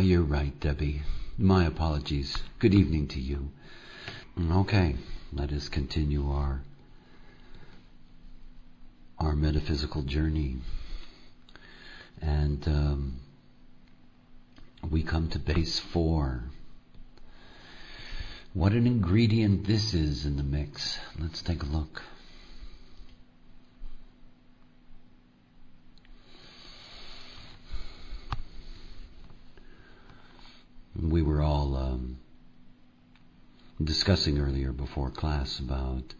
You're right, Debbie. My apologies. Good evening to you. Okay, let us continue our metaphysical journey. And we come to base 4. What an ingredient this is in the mix. Let's take a look. We were all discussing earlier before class about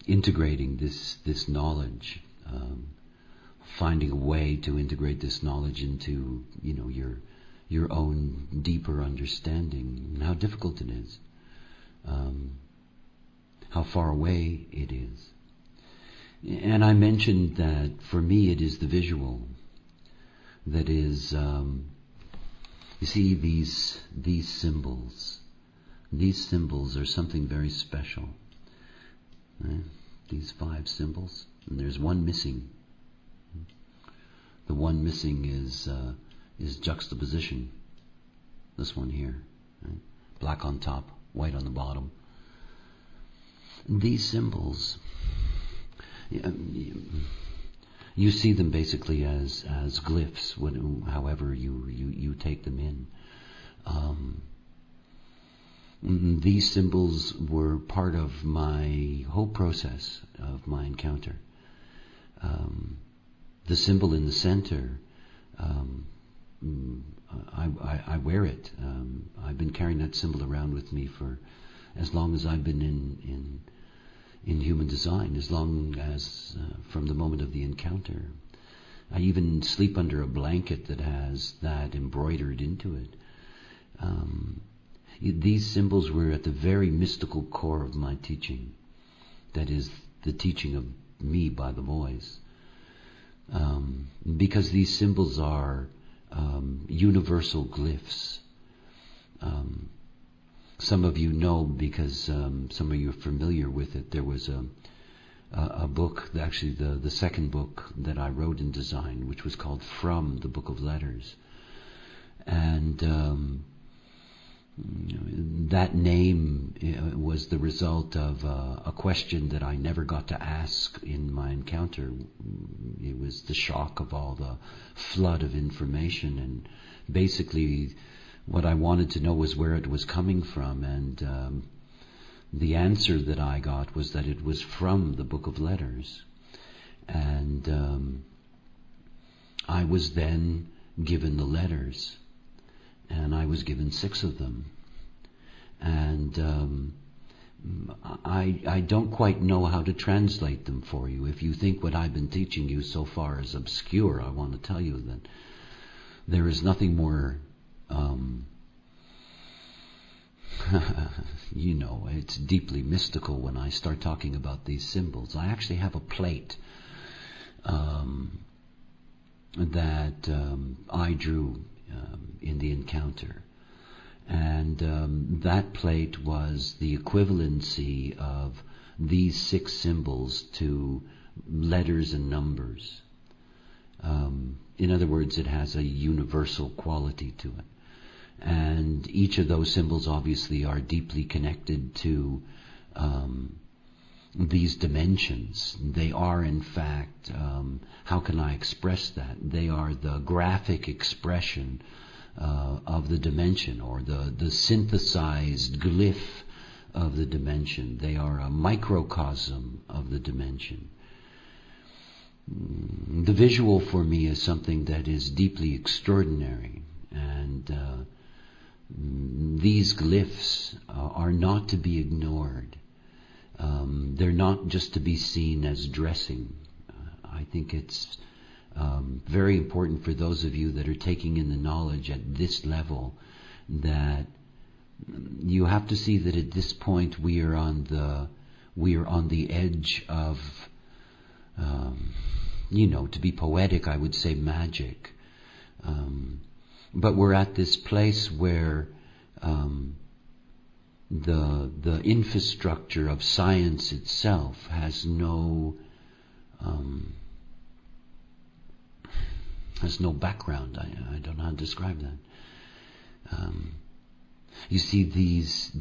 integrating this knowledge, finding a way to integrate this knowledge into your own deeper understanding, and how difficult it is, how far away it is. And I mentioned that for me it is the visual that is. You see, these symbols. These symbols are something very special. These 5 symbols, and there's one missing. The one missing is juxtaposition. This one here, right? Black on top, white on the bottom. These symbols, you see them basically as glyphs, however you take them in. These symbols were part of my whole process of my encounter. The symbol in the center, I wear it. I've been carrying that symbol around with me for as long as I've been in human design, as long as from the moment of the encounter. I even sleep under a blanket that has that embroidered into it. These symbols were at the very mystical core of my teaching. That is, the teaching of me by the voice. Because these symbols are universal glyphs. Some of you know, because some of you are familiar with it, there was a book, actually the second book that I wrote in design, which was called From the Book of Letters. And that name was the result of a question that I never got to ask in my encounter. It was the shock of all the flood of information, and basically what I wanted to know was where it was coming from, and the answer that I got was that it was from the Book of Letters. And I was then given the letters, and I was given 6 of them. And I don't quite know how to translate them for you. If you think what I've been teaching you so far is obscure, I want to tell you that there is nothing more it's deeply mystical when I start talking about these symbols. I actually have a plate that I drew in the encounter. And that plate was the equivalency of these 6 symbols to letters and numbers. In other words, it has a universal quality to it. And each of those symbols obviously are deeply connected to these dimensions. They are, in fact, how can I express that? They are the graphic expression of the dimension, or the synthesized glyph of the dimension. They are a microcosm of the dimension. The visual for me is something that is deeply extraordinary, and these glyphs are not to be ignored. They're not just to be seen as dressing. I think it's very important for those of you that are taking in the knowledge at this level, that you have to see that at this point we are on the edge of, to be poetic, I would say magic. But we're at this place where the infrastructure of science itself has no has no background. I don't know how to describe that. You see, these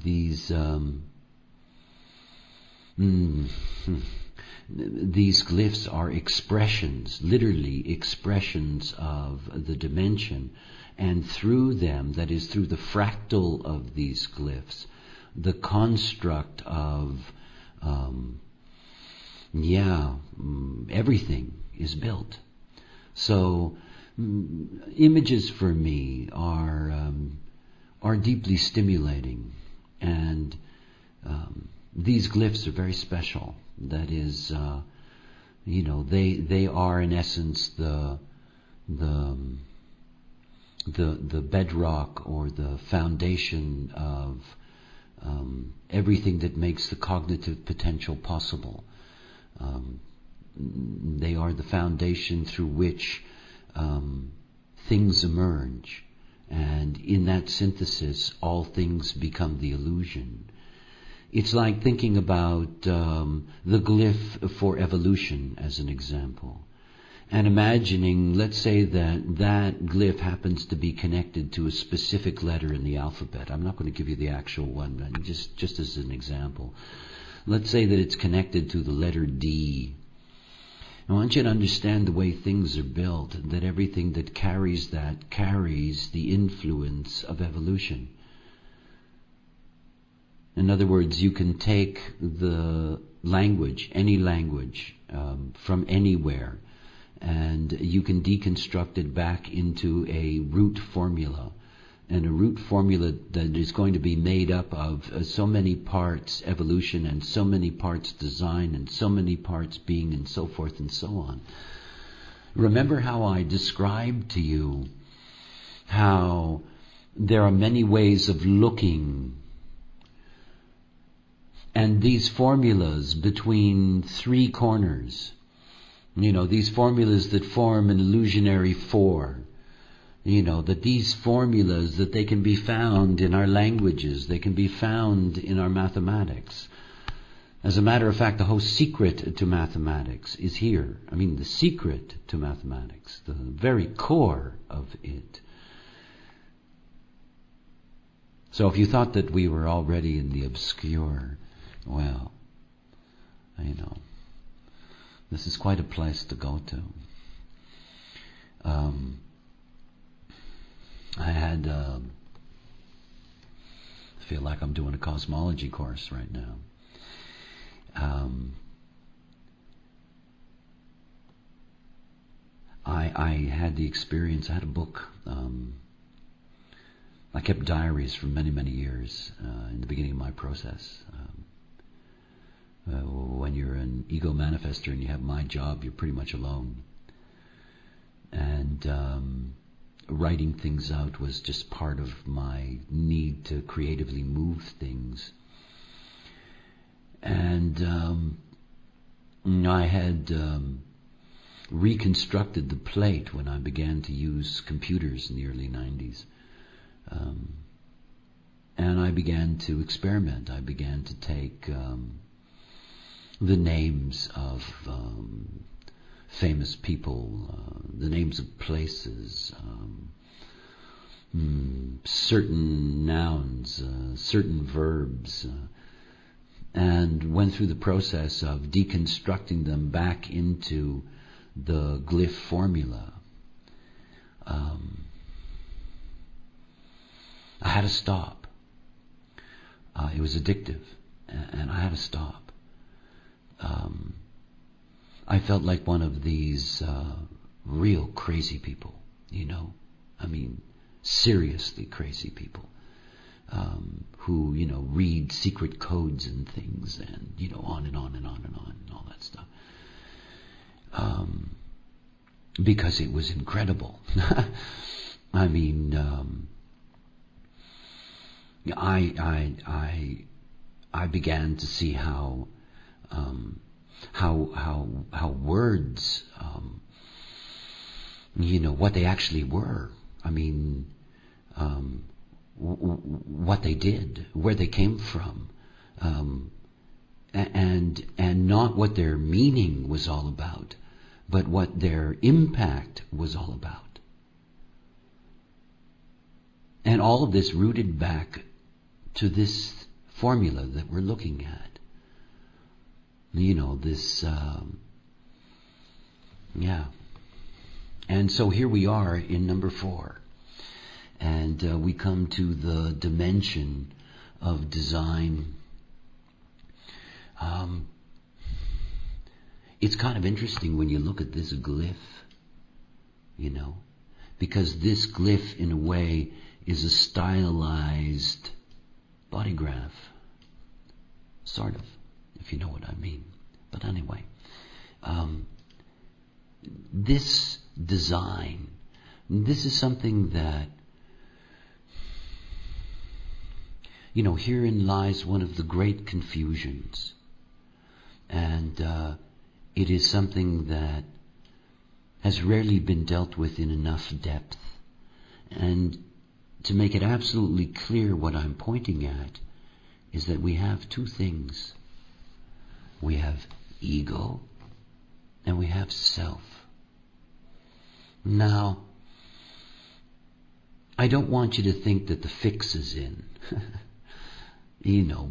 glyphs are expressions, literally expressions of the dimension, and through them, that is, through the fractal of these glyphs, the construct of everything is built. So images for me are deeply stimulating, and these glyphs are very special. That is, they are in essence the bedrock or the foundation of everything that makes the cognitive potential possible. They are the foundation through which things emerge, and in that synthesis, all things become the illusion. It's like thinking about the glyph for evolution as an example, and imagining, let's say that glyph happens to be connected to a specific letter in the alphabet. I'm not going to give you the actual one, but just as an example. Let's say that it's connected to the letter D. I want you to understand the way things are built, that everything that carries that carries the influence of evolution. In other words, you can take the language, any language, from anywhere, and you can deconstruct it back into a root formula. And a root formula that is going to be made up of so many parts evolution, and so many parts design, and so many parts being, and so forth and so on. Remember how I described to you how there are many ways of looking, and these formulas between three corners, these formulas that form an illusionary four, that these formulas, that they can be found in our languages, they can be found in our mathematics. As a matter of fact, the whole secret to mathematics is here. The secret to mathematics, the very core of it. So if you thought that we were already in the obscure, well, this is quite a place to go to. I feel like I'm doing a cosmology course right now. I had the experience, I had a book. I kept diaries for many, many years in the beginning of my process. When you're an ego manifester and you have my job, you're pretty much alone. And writing things out was just part of my need to creatively move things. And I had reconstructed the plate when I began to use computers in the early 90s. And I began to experiment. I began to take the names of famous people, the names of places, certain nouns, certain verbs, and went through the process of deconstructing them back into the glyph formula. I had to stop. It was addictive, and I had to stop. I felt like one of these real crazy people, seriously crazy people, who, read secret codes and things, and, on and on and on and on, and all that stuff. Because it was incredible. I began to see how words, what they actually were. What they did, where they came from, and not what their meaning was all about, but what their impact was all about. all of this rooted back to this formula that we're looking at. This, And so here we are in number 4. And we come to the dimension of design. It's kind of interesting when you look at this glyph, because this glyph in a way is a stylized body graph. Sort of, if you know what I mean. But anyway, this design, this is something that, herein lies one of the great confusions. And it is something that has rarely been dealt with in enough depth. And to make it absolutely clear, what I'm pointing at is that we have 2 things. We have ego and we have self. Now, I don't want you to think that the fix is in.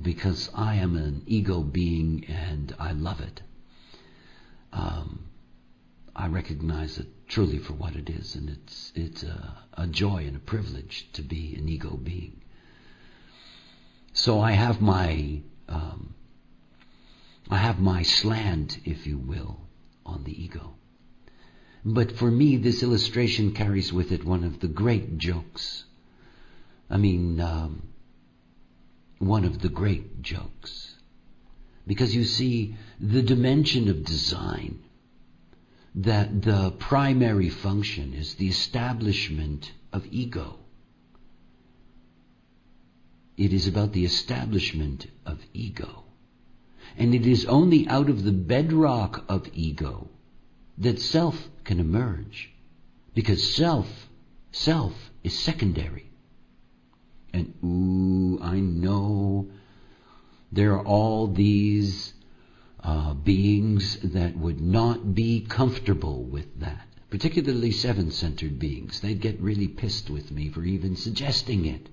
Because I am an ego being and I love it. I recognize it truly for what it is, and it's a joy and a privilege to be an ego being. So I have my slant, if you will, on the ego. But for me, this illustration carries with it one of the great jokes. One of the great jokes. Because you see, the dimension of design, that the primary function is the establishment of ego. It is about the establishment of ego. And it is only out of the bedrock of ego that self can emerge. Because self is secondary. And I know there are all these beings that would not be comfortable with that. Particularly 7-centered beings. They'd get really pissed with me for even suggesting it.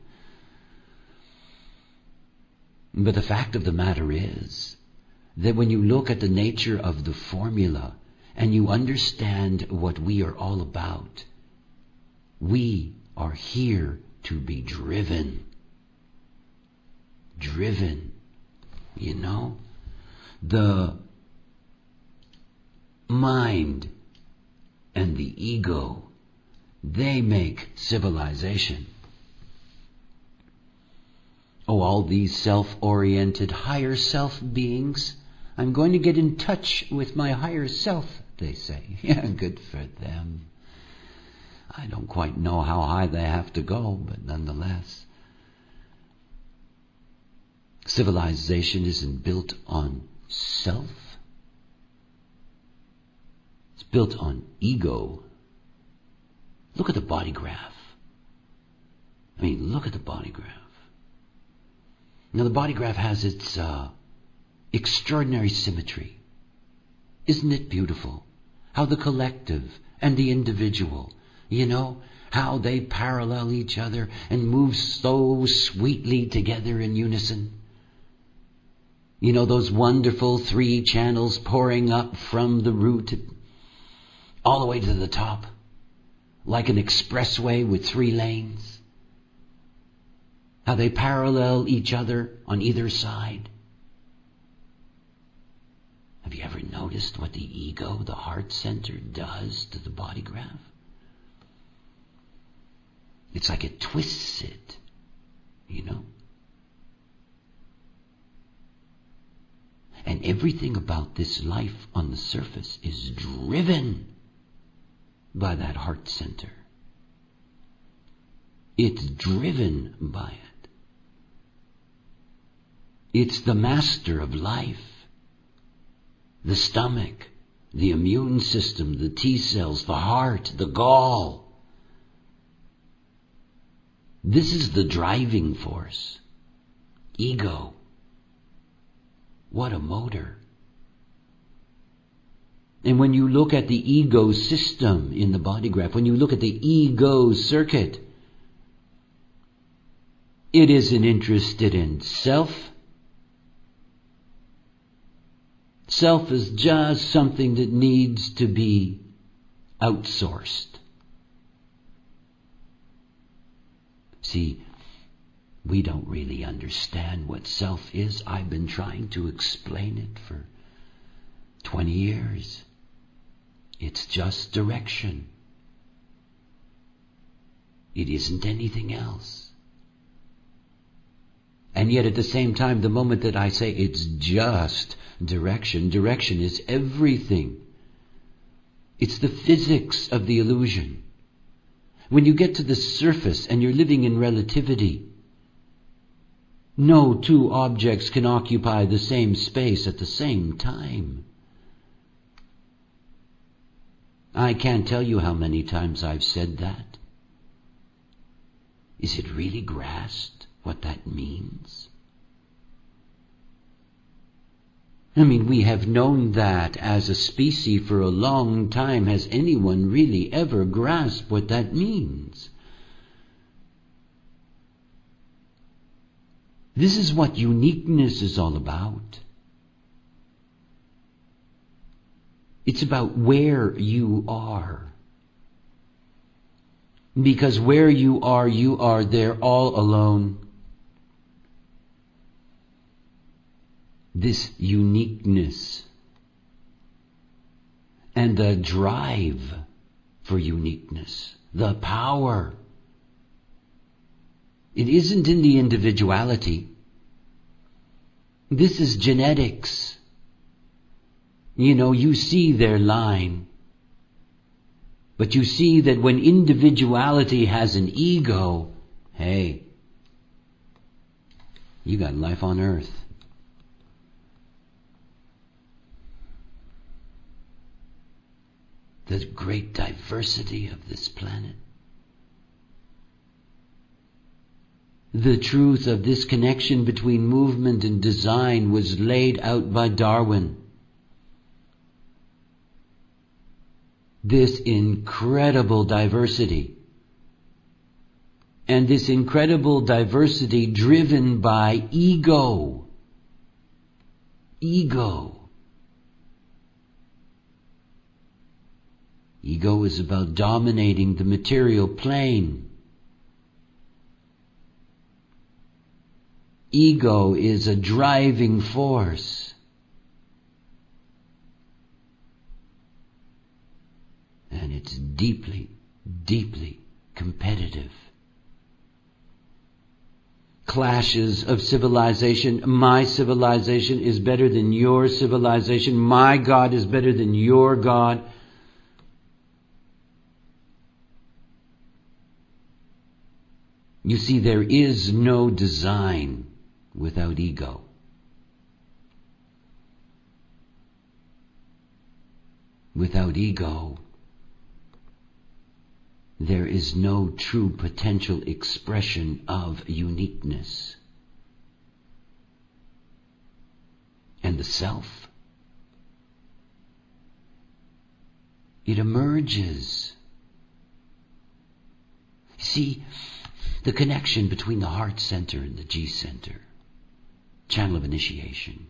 But the fact of the matter is that when you look at the nature of the formula and you understand what we are all about, we are here to be driven. Driven. The mind and the ego, they make civilization. All these self-oriented higher self beings, I'm going to get in touch with my higher self, they say. Yeah, good for them. I don't quite know how high they have to go, but nonetheless. Civilization isn't built on self. It's built on ego. Look at the body graph. Look at the body graph. Now the body graph has its extraordinary symmetry. Isn't it beautiful? How the collective and the individual, how they parallel each other and move so sweetly together in unison. Those wonderful 3 channels pouring up from the root all the way to the top, like an expressway with 3 lanes. How they parallel each other on either side. Have you ever noticed what the ego, the heart center, does to the body graph? It's like it twists it, And everything about this life on the surface is driven by that heart center. It's driven by it. It's the master of life. The stomach, the immune system, the T cells, the heart, the gall. This is the driving force. Ego. What a motor. And when you look at the ego system in the body graph, when you look at the ego circuit, It isn't interested in self. Self is just something that needs to be outsourced. See, we don't really understand what self is. I've been trying to explain it for 20 years. It's just direction. It isn't anything else. And yet at the same time, the moment that I say it's just direction, direction is everything. It's the physics of the illusion. When you get to the surface and you're living in relativity, no two objects can occupy the same space at the same time. I can't tell you how many times I've said that. Is it really grasped what that means? I mean, we have known that as a species for a long time. Has anyone really ever grasped what that means? This is what uniqueness is all about. It's about where you are. Because where you are there all alone. This uniqueness and the drive for uniqueness, the power, it isn't in the individuality. This is genetics. You know, you see their line. But you see that when individuality has an ego, hey, you got life on earth. The great diversity of this planet. The truth of this connection between movement and design was laid out by Darwin. This incredible diversity. And this incredible diversity driven by ego. Ego. Ego is about dominating the material plane. Ego is a driving force. And it's deeply, deeply competitive. Clashes of civilization. My civilization is better than your civilization. My God is better than your God. You see, there is no design without ego. Without ego, there is no true potential expression of uniqueness. And the self, it emerges. See, the connection between the heart center and the G center, channel of initiation.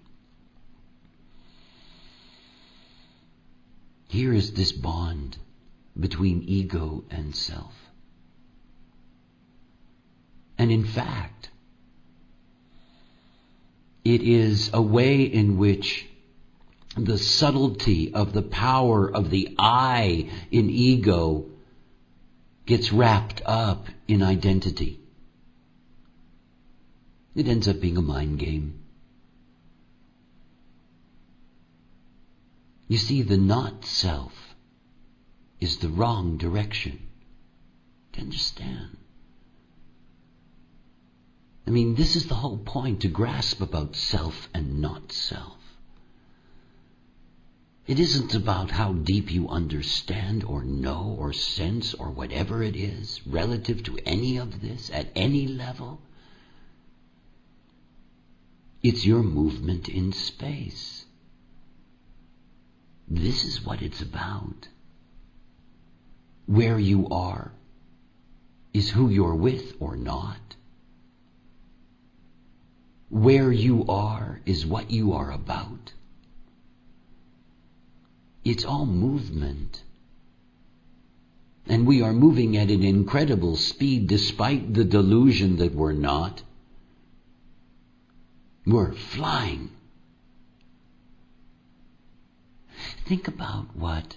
Here is this bond between ego and self. And in fact, it is a way in which the subtlety of the power of the I in ego gets wrapped up in identity. It ends up being a mind game. You see, the not self is the wrong direction. Do you understand? I mean, this is the whole point, to grasp about self and not self. It isn't about how deep you understand or know or sense or whatever it is relative to any of this at any level. It's your movement in space. This is what it's about. Where you are is who you're with or not. Where you are is what you are about. It's all movement. And we are moving at an incredible speed despite the delusion that we're not. We're flying. Think about what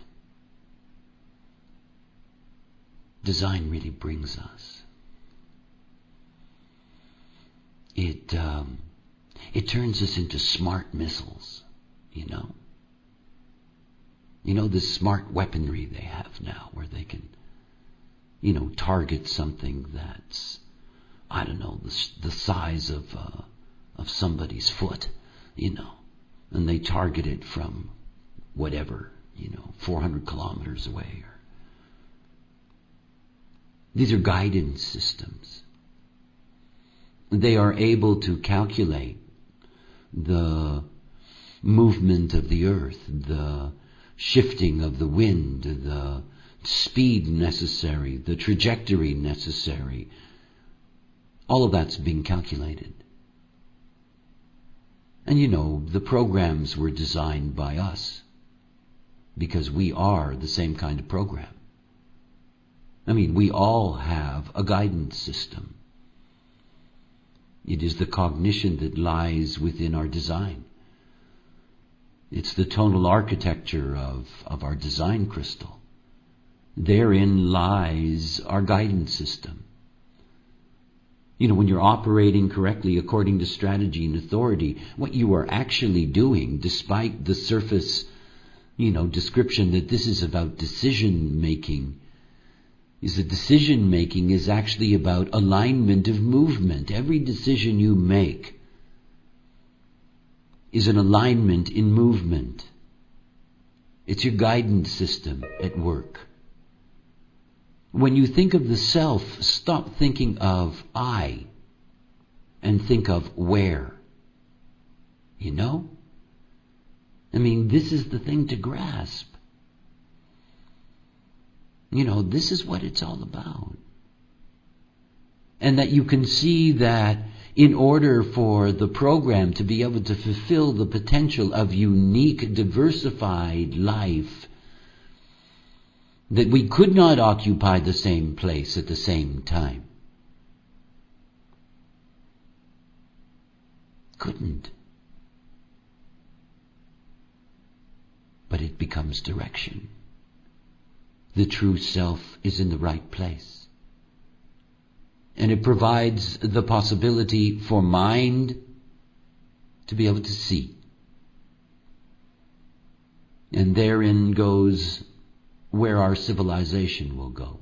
design really brings us. It turns us into smart missiles, you know. You know, this smart weaponry they have now where they can, you know, target something that's, I don't know, the size of somebody's foot, you know, and they target it from whatever, 400 kilometers away. These are guidance systems. They are able to calculate the movement of the earth, the shifting of the wind, the speed necessary, the trajectory necessary. All of that's being calculated. And the programs were designed by us because we are the same kind of program. I mean, we all have a guidance system. It is the cognition that lies within our design. It's the tonal architecture of our design crystal. Therein lies our guidance system. When you're operating correctly according to strategy and authority, what you are actually doing, despite the surface, description that this is about decision making, is that decision making is actually about alignment of movement. Every decision you make is an alignment in movement. It's your guidance system at work. When you think of the self, stop thinking of I and think of where. I mean, this is the thing to grasp. This is what it's all about. And that you can see that in order for the program to be able to fulfill the potential of unique, diversified life, that we could not occupy the same place at the same time. Couldn't. But it becomes direction. The true self is in the right place. And it provides the possibility for mind to be able to see. And therein goes where our civilization will go.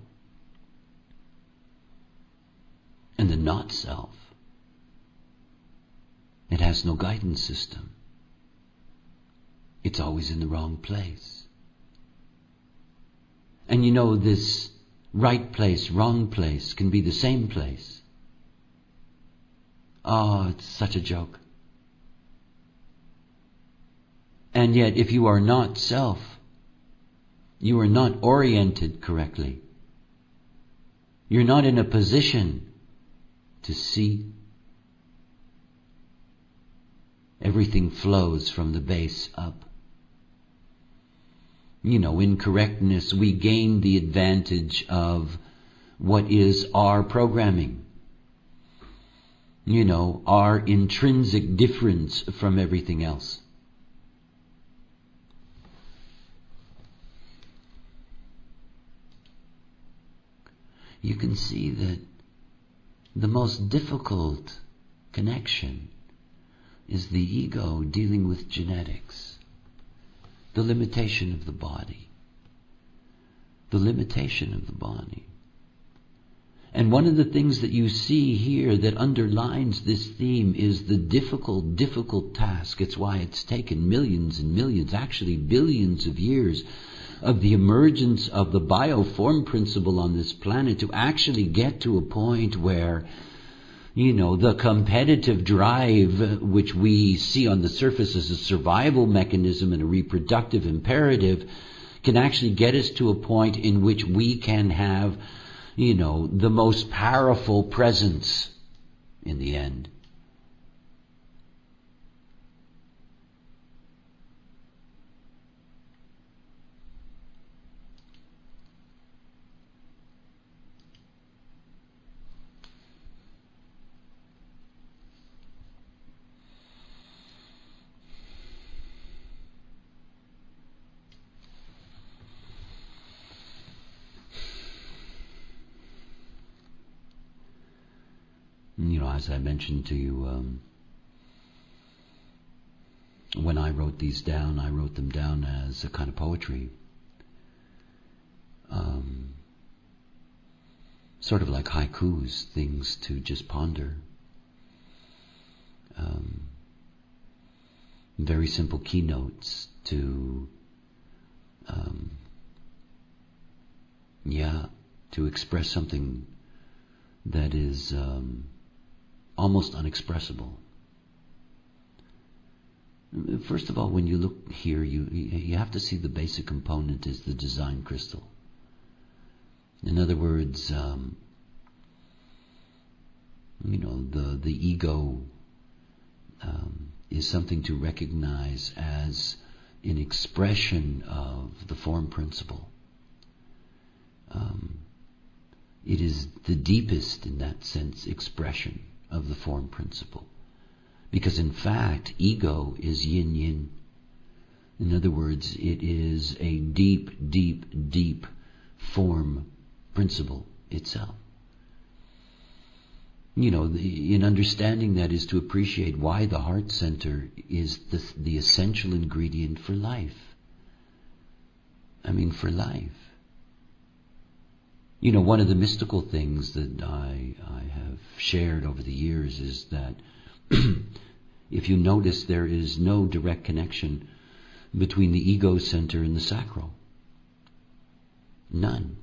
And the not self, it has no guidance system. It's always in the wrong place. And this right place, wrong place can be the same place. Oh, it's such a joke. And yet, if you are not self, you are not oriented correctly. You're not in a position to see. Everything flows from the base up. In correctness, we gain the advantage of what is our programming. Our intrinsic difference from everything else. You can see that the most difficult connection is the ego dealing with genetics. The limitation of the body. The limitation of the body. And one of the things that you see here that underlines this theme is the difficult task. It's why it's taken millions and millions, actually billions of years of the emergence of the bioform principle on this planet to actually get to a point where the competitive drive, which we see on the surface as a survival mechanism and a reproductive imperative, can actually get us to a point in which we can have, the most powerful presence in the end. As I mentioned to you, when I wrote these down, I wrote them down as a kind of poetry. Sort of like haikus, things to just ponder. Very simple keynotes to, to express something that is almost unexpressible. First of all, when you look here, you have to see the basic component is the design crystal. In other words, the ego is something to recognize as an expression of the form principle. It is the deepest, in that sense, expression of the form principle. Because in fact, ego is yin-yin. In other words, it is a deep, deep, deep form principle itself. In understanding that is to appreciate why the heart center is the essential ingredient for life. For life. One of the mystical things that I have shared over the years is that if you notice, there is no direct connection between the ego center and the sacral. None.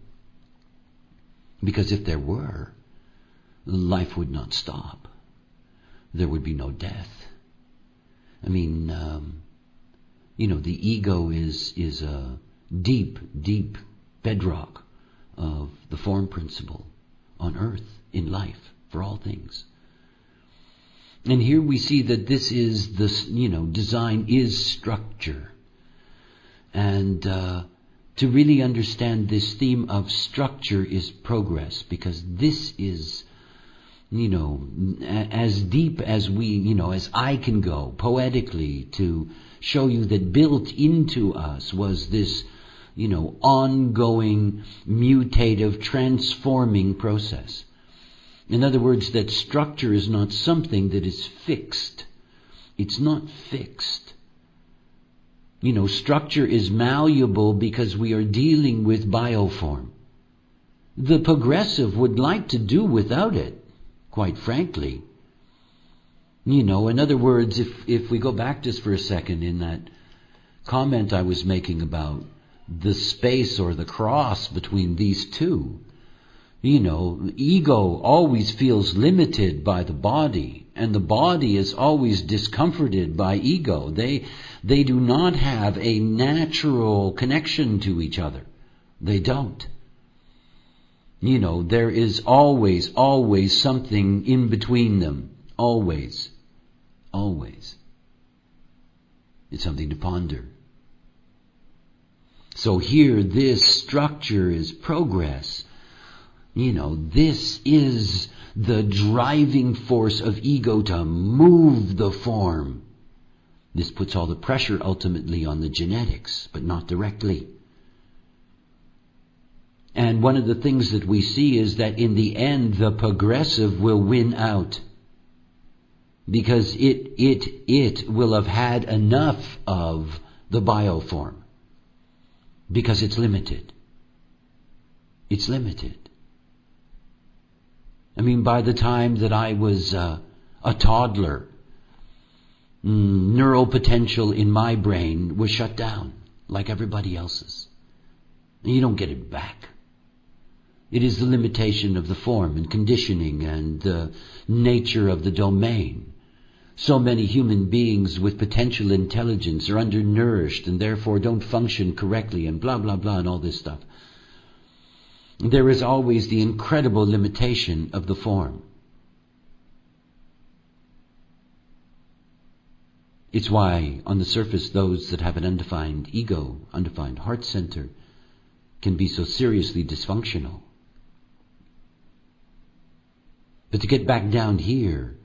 Because if there were, life would not stop. There would be no death. The ego is a deep, deep bedrock of the form principle on earth, in life, for all things. And here we see that this is design is structure. And to really understand this theme of structure is progress, because this is, as deep as as I can go poetically to show you that built into us was this, ongoing, mutative, transforming process. In other words, that structure is not something that is fixed. It's not fixed. Structure is malleable because we are dealing with bioform. The progressive would like to do without it, quite frankly. In other words, if we go back just for a second in that comment I was making about the space or the cross between these two, ego always feels limited by the body, and the body is always discomforted by ego. They do not have a natural connection to each other. They don't. There is always something in between them. Always. Always. It's something to ponder. So here, this structure is progress. This is the driving force of ego to move the form. This puts all the pressure ultimately on the genetics, but not directly. And one of the things that we see is that in the end, the progressive will win out. Because it will have had enough of the bioform. Because it's limited. It's limited. By the time that I was a toddler, neural potential in my brain was shut down, like everybody else's. And you don't get it back. It is the limitation of the form and conditioning and the nature of the domain. So many human beings with potential intelligence are undernourished and therefore don't function correctly and blah, blah, blah, and all this stuff. There is always the incredible limitation of the form. It's why, on the surface, those that have an undefined ego, undefined heart center, can be so seriously dysfunctional. But to get back down here,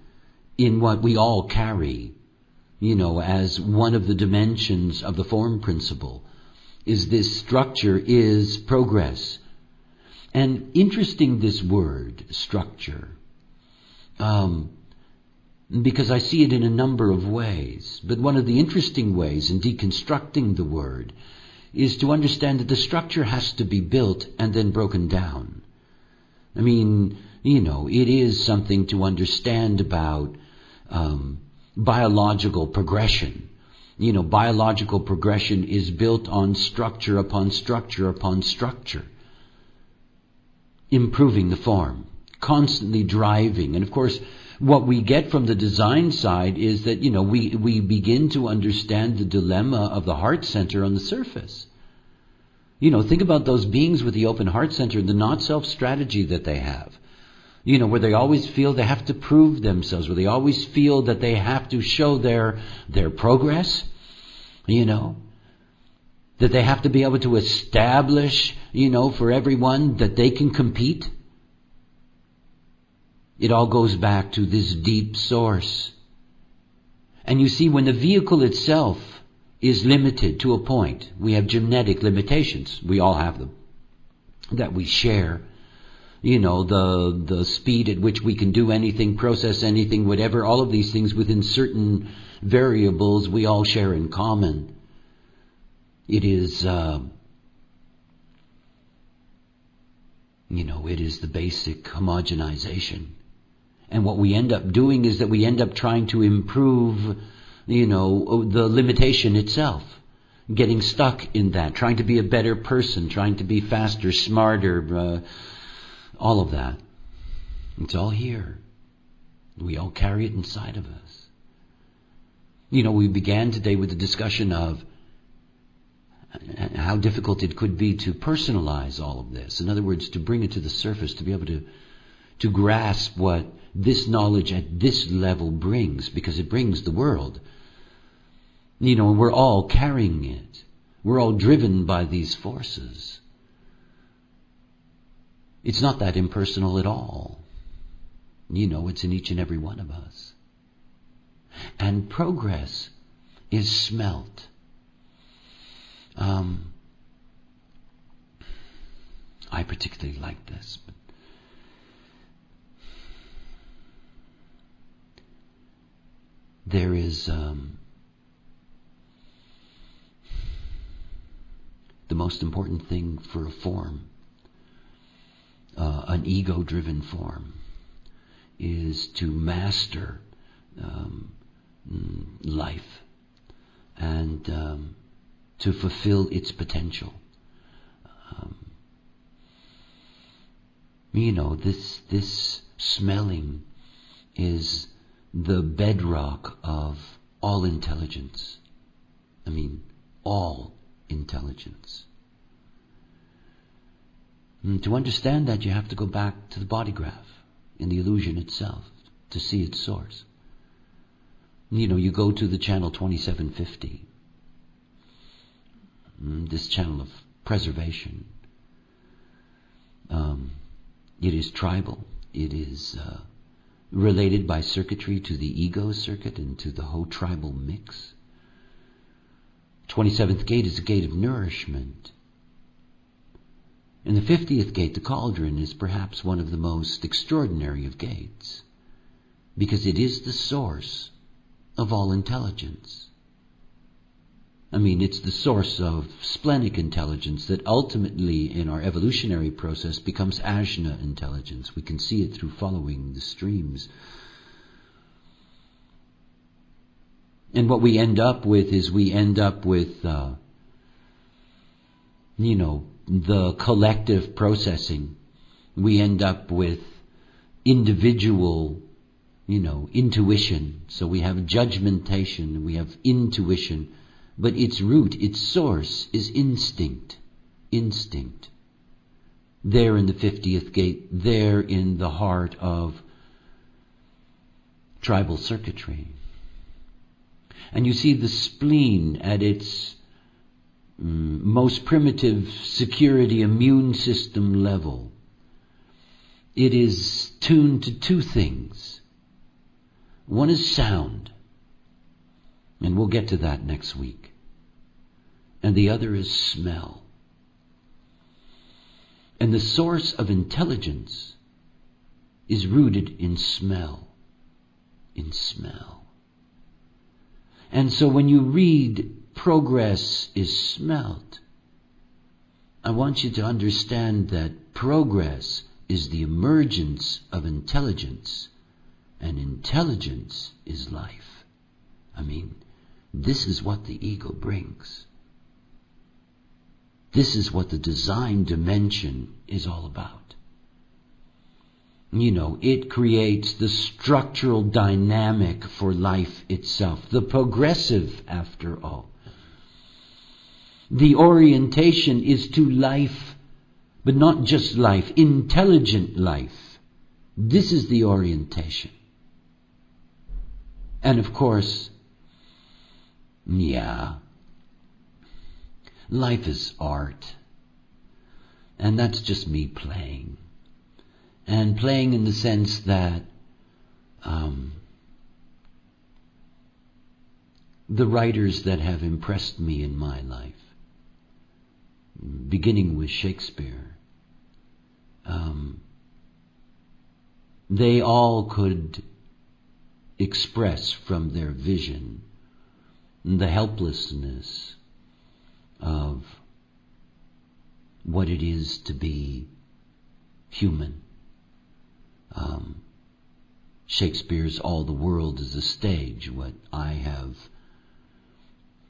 in what we all carry, as one of the dimensions of the form principle, is this structure is progress. And interesting, this word, structure. because I see it in a number of ways. But one of the interesting ways in deconstructing the word is to understand that the structure has to be built and then broken down. I mean, it is something to understand about biological progression. Biological progression is built on structure upon structure upon structure, improving the form, constantly driving. And of course, what we get from the design side is that, we begin to understand the dilemma of the heart center on the surface. Think about those beings with the open heart center, the not-self strategy that they have. Where they always feel they have to prove themselves, where they always feel that they have to show their progress, that they have to be able to establish, for everyone that they can compete. It all goes back to this deep source. And you see, when the vehicle itself is limited to a point, we have genetic limitations. We all have them, that we share. The speed at which we can do anything, process anything, whatever, all of these things within certain variables we all share in common. It is, it is the basic homogenization. And what we end up doing is that we end up trying to improve, the limitation itself. Getting stuck in that, trying to be a better person, trying to be faster, smarter, all of that. It's all here. We all carry it inside of us. We began today with the discussion of how difficult it could be to personalize all of this. In other words, to bring it to the surface, to be able to grasp what this knowledge at this level brings, because it brings the world. And we're all carrying it. We're all driven by these forces. It's not that impersonal at all. It's in each and every one of us. And progress is smelt. I particularly like this. But there is the most important thing for a form, an ego-driven form, is to master life and to fulfill its potential. This smelling is the bedrock of all intelligence. All intelligence. And to understand that, you have to go back to the body graph in the illusion itself to see its source. You go to the channel 2750, this channel of preservation. It is tribal. It is related by circuitry to the ego circuit and to the whole tribal mix. 27th gate is a gate of nourishment. And the 50th gate, the cauldron, is perhaps one of the most extraordinary of gates, because it is the source of all intelligence. It's the source of splenic intelligence that ultimately in our evolutionary process becomes ajna intelligence. We can see it through following the streams. And what we end up with is the collective processing. We end up with individual, intuition. So we have judgmentation, we have intuition, but its root, its source is instinct. Instinct. There in the 50th gate, there in the heart of tribal circuitry. And you see the spleen at its most primitive security immune system level. It is tuned to two things. One is sound, and we'll get to that next week. And the other is smell. And the source of intelligence is rooted in smell. in smell. And so when you read progress is smelt, I want you to understand that progress is the emergence of intelligence, and intelligence is life. I mean, this is what the ego brings. This is what the design dimension is all about. It creates the structural dynamic for life itself, the progressive after all. The orientation is to life, but not just life, intelligent life. This is the orientation. And of course, life is art. And that's just me playing. And playing in the sense that the writers that have impressed me in my life, beginning with Shakespeare, they all could express from their vision the helplessness of what it is to be human. Shakespeare's All the World is a Stage, what I have,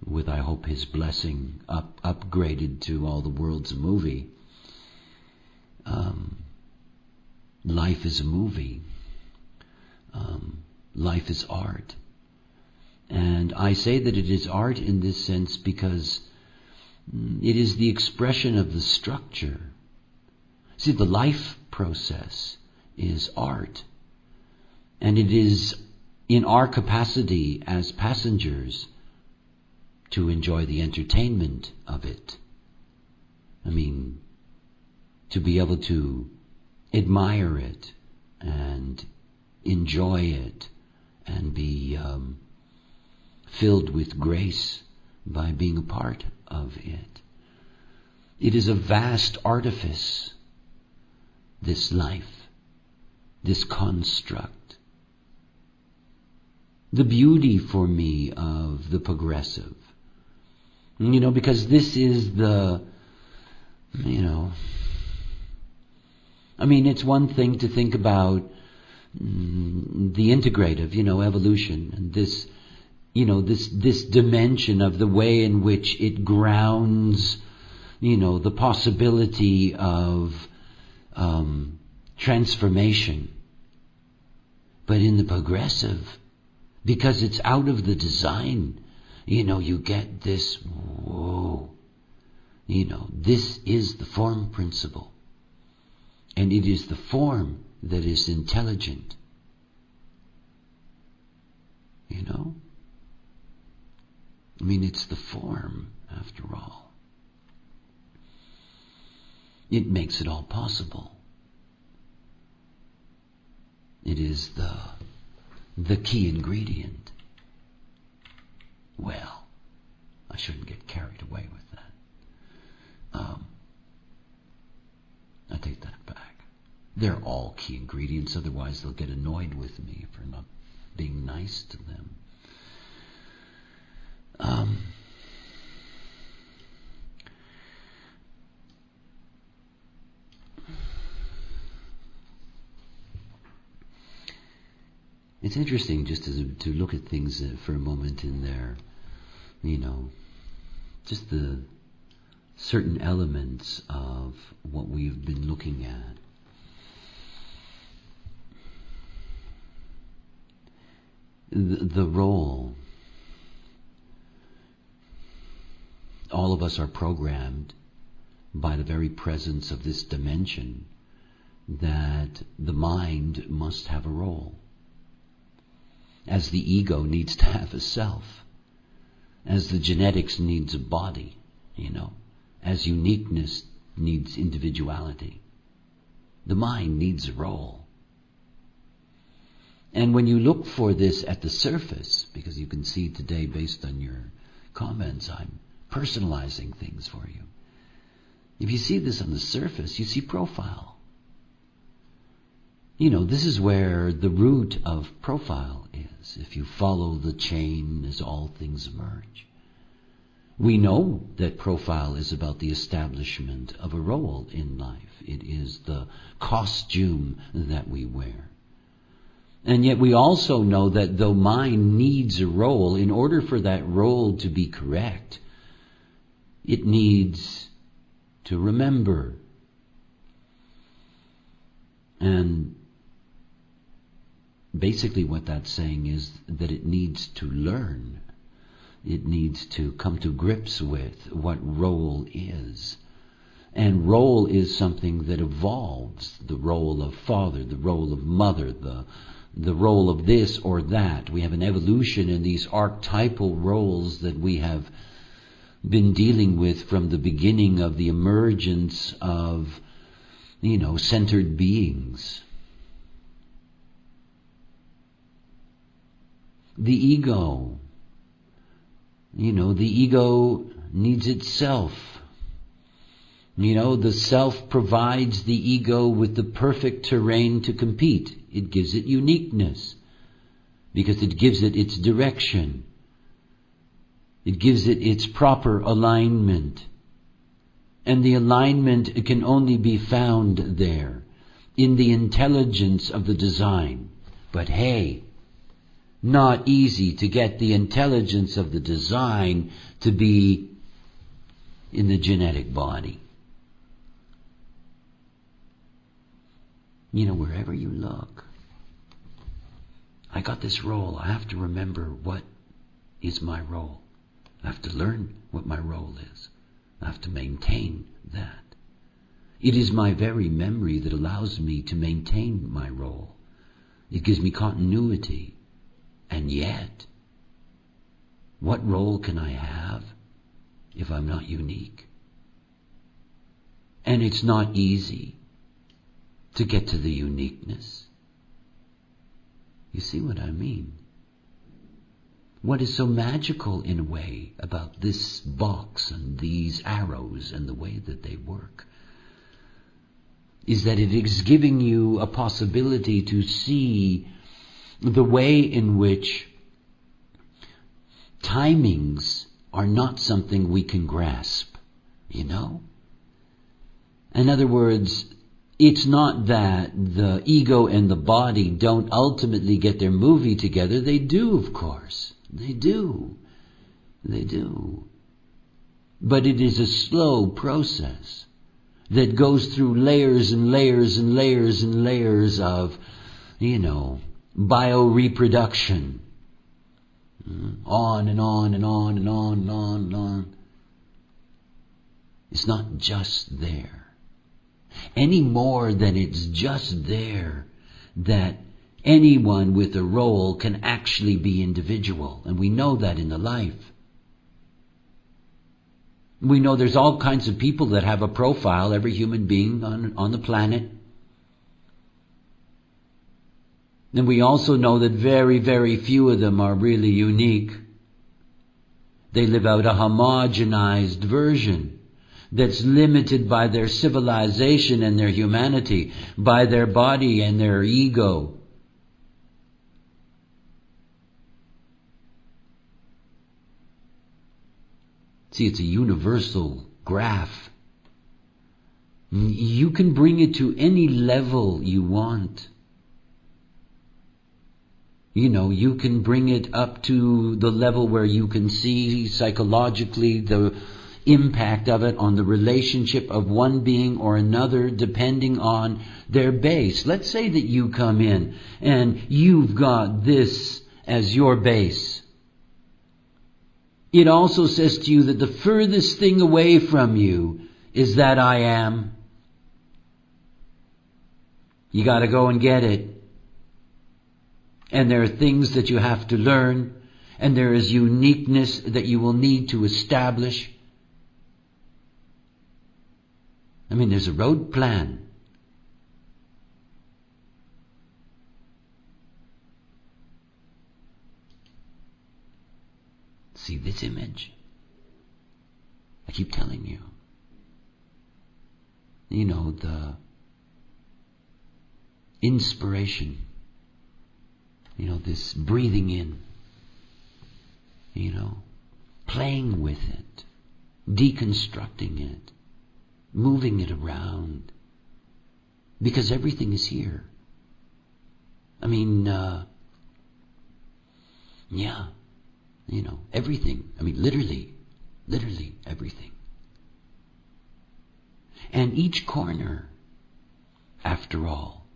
with I hope his blessing, upgraded to All the World's a Movie. Life is a movie. Life is art. And I say that it is art in this sense because it is the expression of the structure. See, the life process is art. And it is in our capacity as passengers to enjoy the entertainment of it. I mean, to be able to admire it and enjoy it and be filled with grace by being a part of it. It is a vast artifice, this life, this construct. The beauty for me of the progressive, because this is the, it's one thing to think about the integrative, evolution, and this, this dimension of the way in which it grounds, the possibility of transformation. But in the progressive, because it's out of the design, you get this, whoa, this is the form principle. And it is the form that is intelligent. It's the form, after all. It makes it all possible. It is the key ingredient. Well, I shouldn't get carried away with that. I take that back. They're all key ingredients, otherwise they'll get annoyed with me for not being nice to them. It's interesting just to look at things for a moment in their, just the certain elements of what we've been looking at. The role. All of us are programmed by the very presence of this dimension that the mind must have a role. As the ego needs to have a self, as the genetics needs a body, as uniqueness needs individuality, the mind needs a role. And when you look for this at the surface, because you can see today based on your comments, I'm personalizing things for you. If you see this on the surface, you see profile. This is where the root of profile is. is. If you follow the chain, as all things emerge. We know that profile is about the establishment of a role in life. It is the costume that we wear. And yet we also know that though mind needs a role, in order for that role to be correct, it needs to remember. And basically what that's saying is that it needs to learn. It needs to come to grips with what role is. And role is something that evolves. The role of father, the role of mother, the role of this or that. We have an evolution in these archetypal roles that we have been dealing with from the beginning of the emergence of, centered beings. The ego. The ego needs itself. The self provides the ego with the perfect terrain to compete. It gives it uniqueness because it gives it its direction. It gives it its proper alignment. And the alignment can only be found there in the intelligence of the design. But hey, not easy to get the intelligence of the design to be in the genetic body. Wherever you look, I got this role. I have to remember what is my role. I have to learn what my role is. I have to maintain that. It is my very memory that allows me to maintain my role. It gives me continuity. And yet, what role can I have if I'm not unique? And it's not easy to get to the uniqueness. You see what I mean? What is so magical in a way about this box and these arrows and the way that they work is that it is giving you a possibility to see the way in which timings are not something we can grasp, In other words, it's not that the ego and the body don't ultimately get their movie together. They do, of course. They do. But it is a slow process that goes through layers and layers and layers and layers of, bioreproduction. On and on and on and on and on and on. It's not just there. Any more than it's just there that anyone with a role can actually be individual. And we know that in the life. We know there's all kinds of people that have a profile, every human being on the planet. And we also know that very, very few of them are really unique. They live out a homogenized version that's limited by their civilization and their humanity, by their body and their ego. See, it's a universal graph. You can bring it to any level you want. You can bring it up to the level where you can see psychologically the impact of it on the relationship of one being or another depending on their base. Let's say that you come in and you've got this as your base. It also says to you that the furthest thing away from you is that I am. You got to go and get it. And there are things that you have to learn, and there is uniqueness that you will need to establish. There's a road plan. See this image? I keep telling you. The inspiration this breathing in, playing with it, deconstructing it, moving it around, because everything is here. Everything. Literally everything. And each corner, after all,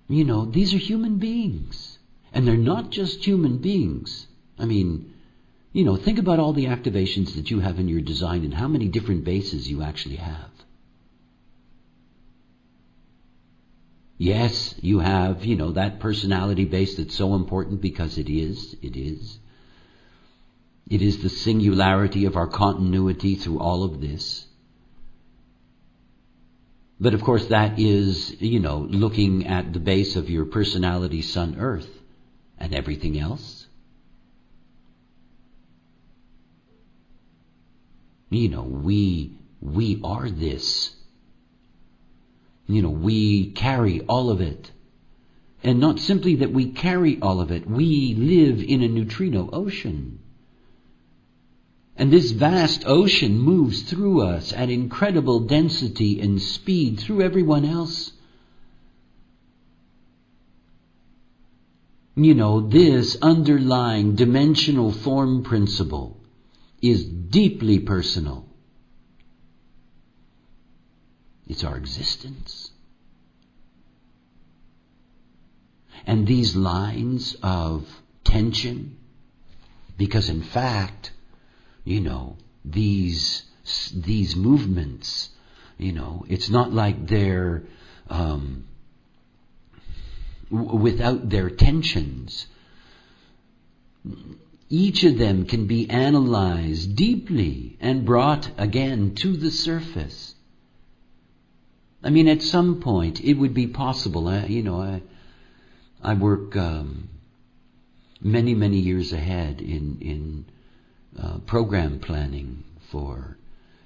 these are human beings. And they're not just human beings. Think about all the activations that you have in your design and how many different bases you actually have. Yes, you have, that personality base that's so important because it is. It is the singularity of our continuity through all of this. But of course that is, looking at the base of your personality, Sun, Earth, and everything else. We are this. We carry all of it. And not simply that we carry all of it, we live in a neutrino ocean. And this vast ocean moves through us at incredible density and speed through everyone else. This underlying dimensional form principle is deeply personal. It's our existence. And these lines of tension, because in fact, these movements, it's not like they're without their tensions. Each of them can be analyzed deeply and brought again to the surface. At some point it would be possible. I work many years ahead in program planning for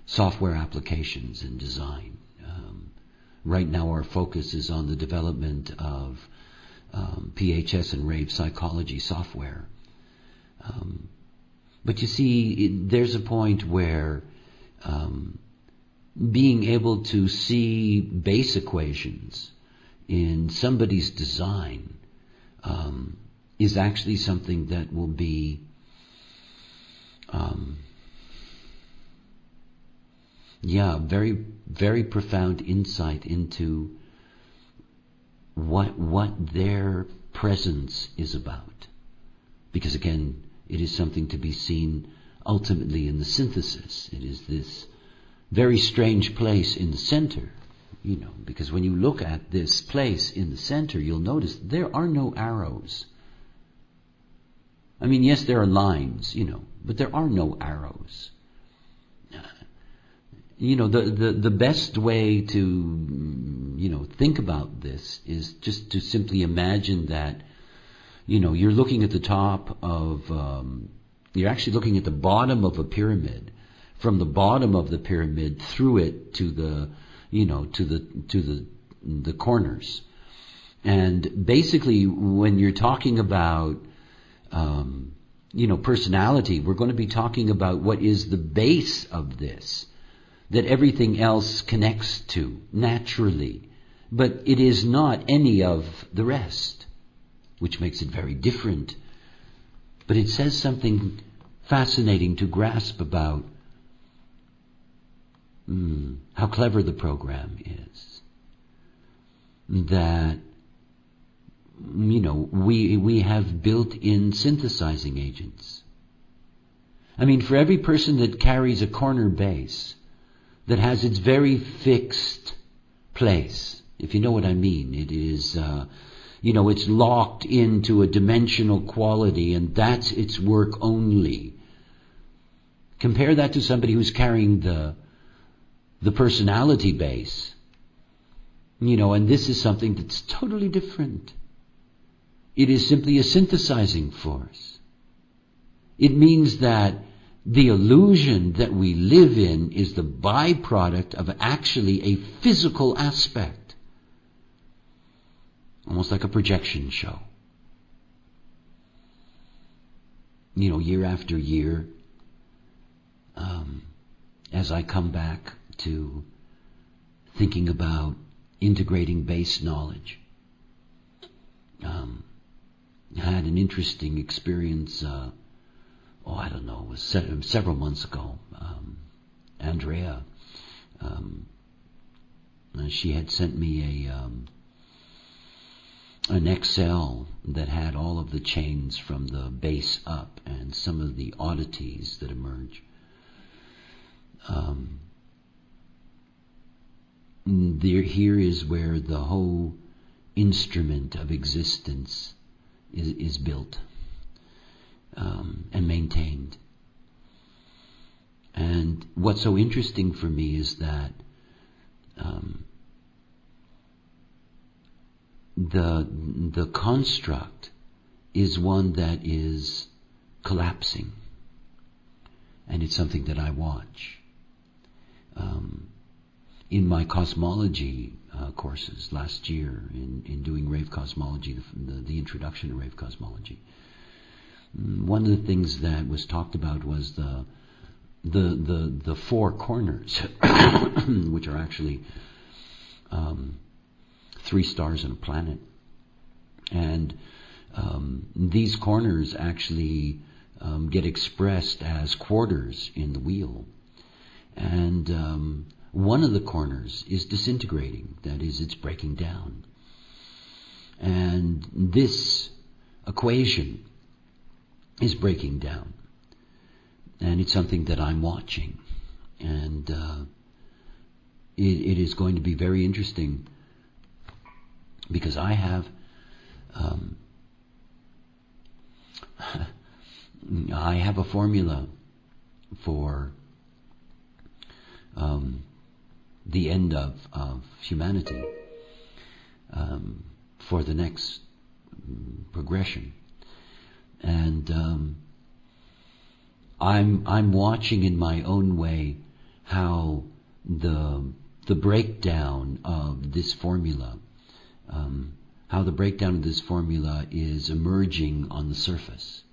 software applications and design. Right now our focus is on the development of PHS and rave psychology software. But you see, there's a point where being able to see base equations in somebody's design is actually something that will be very, very profound insight into what their presence is about. Because again, it is something to be seen ultimately in the synthesis. It is this very strange place in the center, because when you look at this place in the center, you'll notice there are no arrows. Yes, there are lines, but there are no arrows. The best way to, think about this is just to simply imagine that, you're looking at the top of, you're actually looking at the bottom of a pyramid, from the bottom of the pyramid through it to the, to the corners. And basically, when you're talking about, personality, we're going to be talking about what is the base of this, that everything else connects to naturally. But it is not any of the rest, which makes it very different. But it says something fascinating to grasp about how clever the program is. That, we have built-in synthesizing agents. For every person that carries a corner base that has its very fixed place, if you know what I mean, it is, it's locked into a dimensional quality, and that's its work only. Compare that to somebody who's carrying the personality base, and this is something that's totally different. It is simply a synthesizing force. It means that the illusion that we live in is the byproduct of actually a physical aspect. Almost like a projection show. year after year, as I come back to thinking about integrating base knowledge, I had an interesting experience, I don't know, it was several months ago. Andrea, she had sent me an Excel that had all of the chains from the base up and some of the oddities that emerge. Here is where the whole instrument of existence is built and maintained. And what's so interesting for me is that the construct is one that is collapsing, and it's something that I watch. In my cosmology courses last year, in doing rave cosmology, the introduction to rave cosmology, one of the things that was talked about was the four corners, which are actually 3 stars and a planet, and these corners actually get expressed as quarters in the wheel, and one of the corners is disintegrating, that is, it's breaking down. And this equation is breaking down. And it's something that I'm watching. And it is going to be very interesting, because I have a formula for the end of humanity, for the next progression. And I'm watching in my own way how the breakdown of this formula, is emerging on the surface.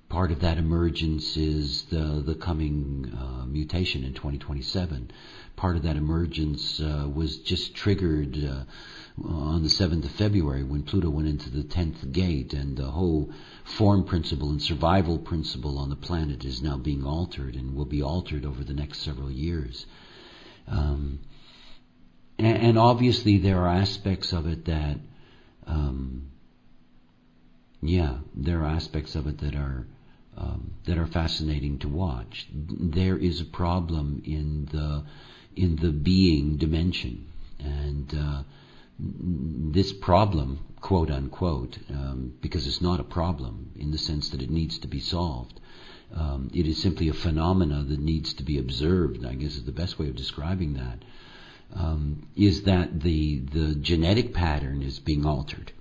Part of that emergence is the coming mutation in 2027. Part of that emergence was just triggered on the 7th of February when Pluto went into the 10th gate, and the whole form principle and survival principle on the planet is now being altered and will be altered over the next several years. And obviously there are aspects of it that, that are fascinating to watch. There is a problem in the being dimension, and this problem, quote unquote, because it's not a problem in the sense that it needs to be solved. It is simply a phenomena that needs to be observed, I guess is the best way of describing that, is that the genetic pattern is being altered.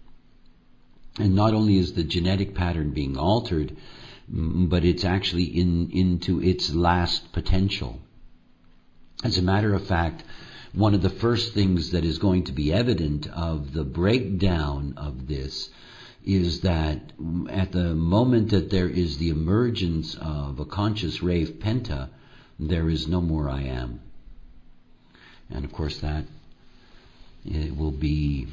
And not only is the genetic pattern being altered, but it's actually into its last potential. As a matter of fact, one of the first things that is going to be evident of the breakdown of this is that at the moment that there is the emergence of a conscious rave penta, there is no more I am. And of course that it will be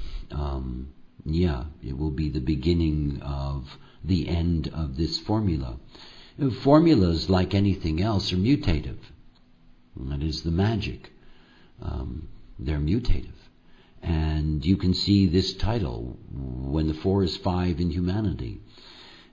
it will be the beginning of the end of this formula. Formulas, like anything else, are mutative. That is the magic. They're mutative. And you can see this title, when the 4 is 5 in humanity.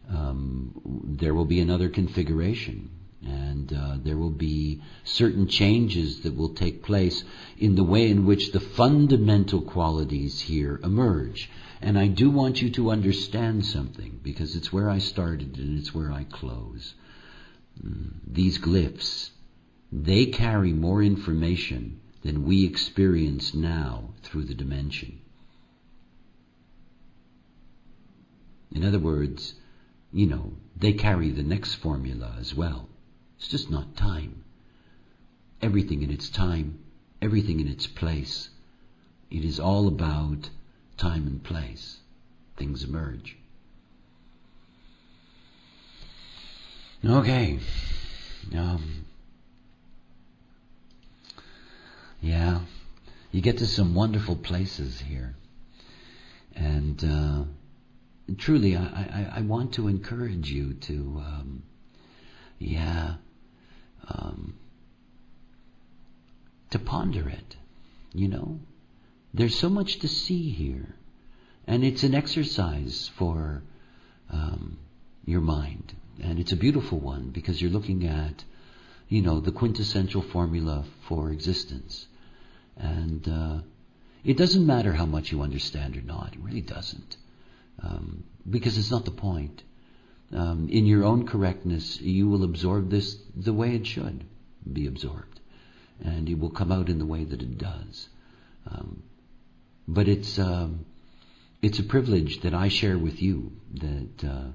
There will be another configuration, and there will be certain changes that will take place in the way in which the fundamental qualities here emerge. And I do want you to understand something, because it's where I started and it's where I close. These glyphs, they carry more information than we experience now through the dimension. In other words, they carry the next formula as well. It's just not time. Everything in its time, everything in its place. It is all about time and place. Things emerge. Okay. Yeah, you get to some wonderful places here. And truly, I want to encourage you to, to ponder it. There's so much to see here. And it's an exercise for your mind. And it's a beautiful one because you're looking at, the quintessential formula for existence. And it doesn't matter how much you understand or not. It really doesn't. Because it's not the point. In your own correctness, you will absorb this the way it should be absorbed. And it will come out in the way that it does. But it's a privilege that I share with you, that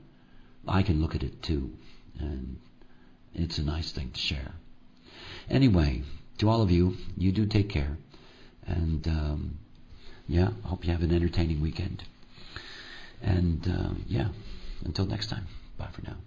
I can look at it too. And it's a nice thing to share. Anyway, to all of you, you do take care. And I hope you have an entertaining weekend. And until next time, bye for now.